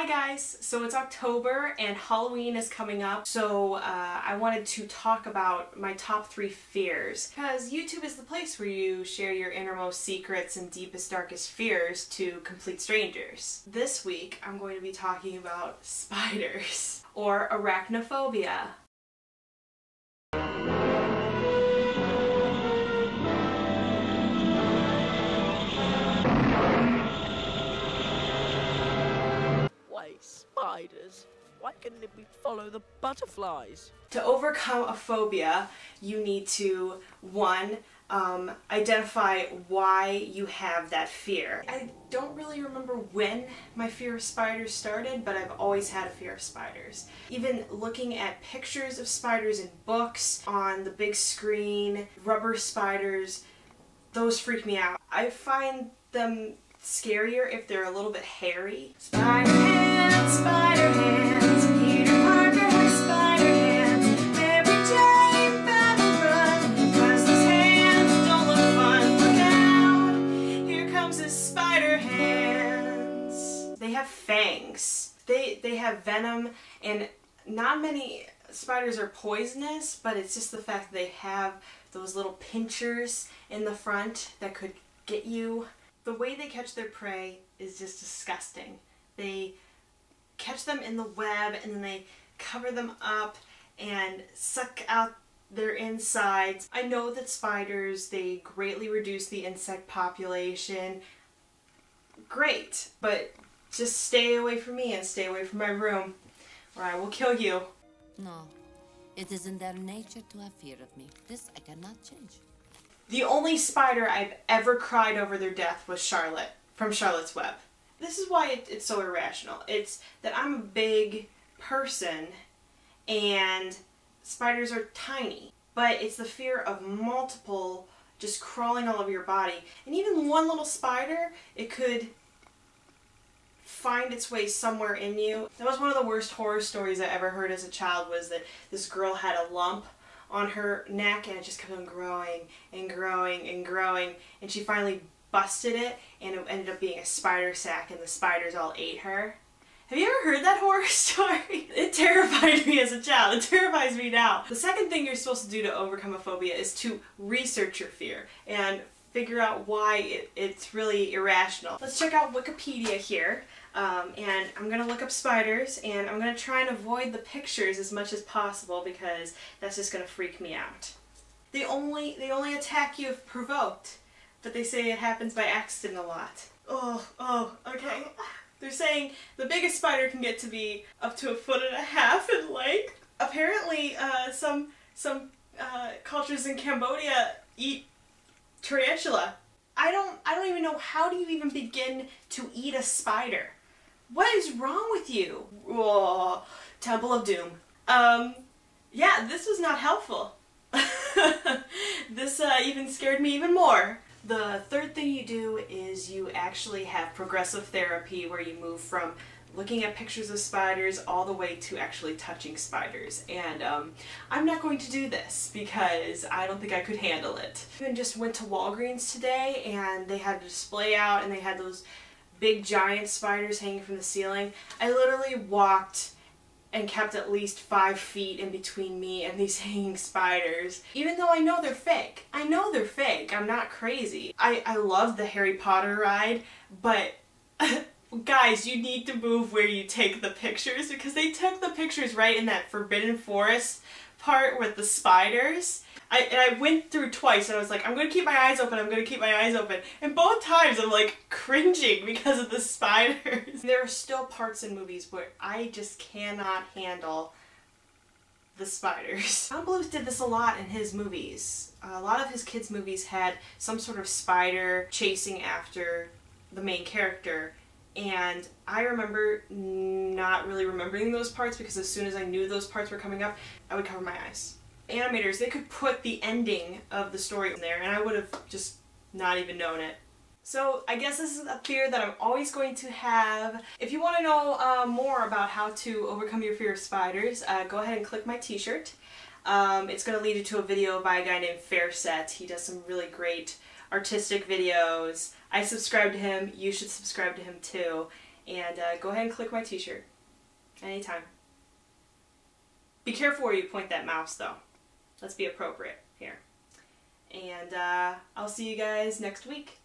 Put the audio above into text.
Hi guys! So it's October and Halloween is coming up, so I wanted to talk about my top 3 fears. Because YouTube is the place where you share your innermost secrets and deepest, darkest fears to complete strangers. This week I'm going to be talking about spiders, or arachnophobia. Spiders? Why couldn't we follow the butterflies? To overcome a phobia, you need to, 1, identify why you have that fear. I don't really remember when my fear of spiders started, but I've always had a fear of spiders. Even looking at pictures of spiders in books, on the big screen, rubber spiders, those freak me out. I find them scarier if they're a little bit hairy. Spider hands, Peter Parker has spider hands. Mary Jane better run, 'cause those hands don't look fun. Look out, here comes his spider hands. They have fangs. They have venom, and not many spiders are poisonous, but it's just the fact that they have those little pinchers in the front that could get you. The way they catch their prey is just disgusting. They catch them in the web and then they cover them up and suck out their insides. I know that spiders, they greatly reduce the insect population. Great, but just stay away from me and stay away from my room or I will kill you. No, it is in their nature to have fear of me. This I cannot change. The only spider I've ever cried over their death was Charlotte, from Charlotte's Web. This is why it's so irrational. It's that I'm a big person and spiders are tiny. But it's the fear of multiple just crawling all over your body. And even one little spider, it could find its way somewhere in you. That was one of the worst horror stories I ever heard as a child, was that this girl had a lump on her neck and it just kept on growing and growing and growing, and she finally busted it and it ended up being a spider sack and the spiders all ate her. Have you ever heard that horror story? It terrified me as a child. It terrifies me now. The second thing you're supposed to do to overcome a phobia is to research your fear and figure out why it's really irrational. Let's check out Wikipedia here. And I'm going to look up spiders, and I'm going to try and avoid the pictures as much as possible because that's just going to freak me out. They only attack you if provoked, but they say it happens by accident a lot. Okay. They're saying the biggest spider can get to be up to 1.5 feet in length. Apparently, some cultures in Cambodia eat tarantula. I don't even know, how do you even begin to eat a spider? What is wrong with you? Oh, Temple of Doom. Yeah, this was not helpful. This even scared me even more. The third thing you do is you actually have progressive therapy, where you move from looking at pictures of spiders all the way to actually touching spiders. And I'm not going to do this because I don't think I could handle it. I even just went to Walgreens today and they had a display out and they had those big giant spiders hanging from the ceiling. I literally walked and kept at least 5 feet in between me and these hanging spiders. Even though I know they're fake. I know they're fake. I'm not crazy. I love the Harry Potter ride, but guys, you need to move where you take the pictures, because they took the pictures right in that Forbidden Forest part with the spiders. I went through twice and I was like, I'm going to keep my eyes open, I'm going to keep my eyes open. And both times I'm like cringing because of the spiders. There are still parts in movies where I just cannot handle the spiders. Bluth did this a lot in his movies. A lot of his kids' movies had some sort of spider chasing after the main character. And I remember not really remembering those parts because as soon as I knew those parts were coming up, I would cover my eyes. Animators, they could put the ending of the story in there and I would have just not even known it. So I guess this is a fear that I'm always going to have. If you want to know more about how to overcome your fear of spiders, go ahead and click my t-shirt. It's going to lead you to a video by a guy named Fairset. He does some really great artistic videos. I subscribe to him, you should subscribe to him too. And go ahead and click my t-shirt. Anytime. Be careful where you point that mouse though. Let's be appropriate here. And I'll see you guys next week.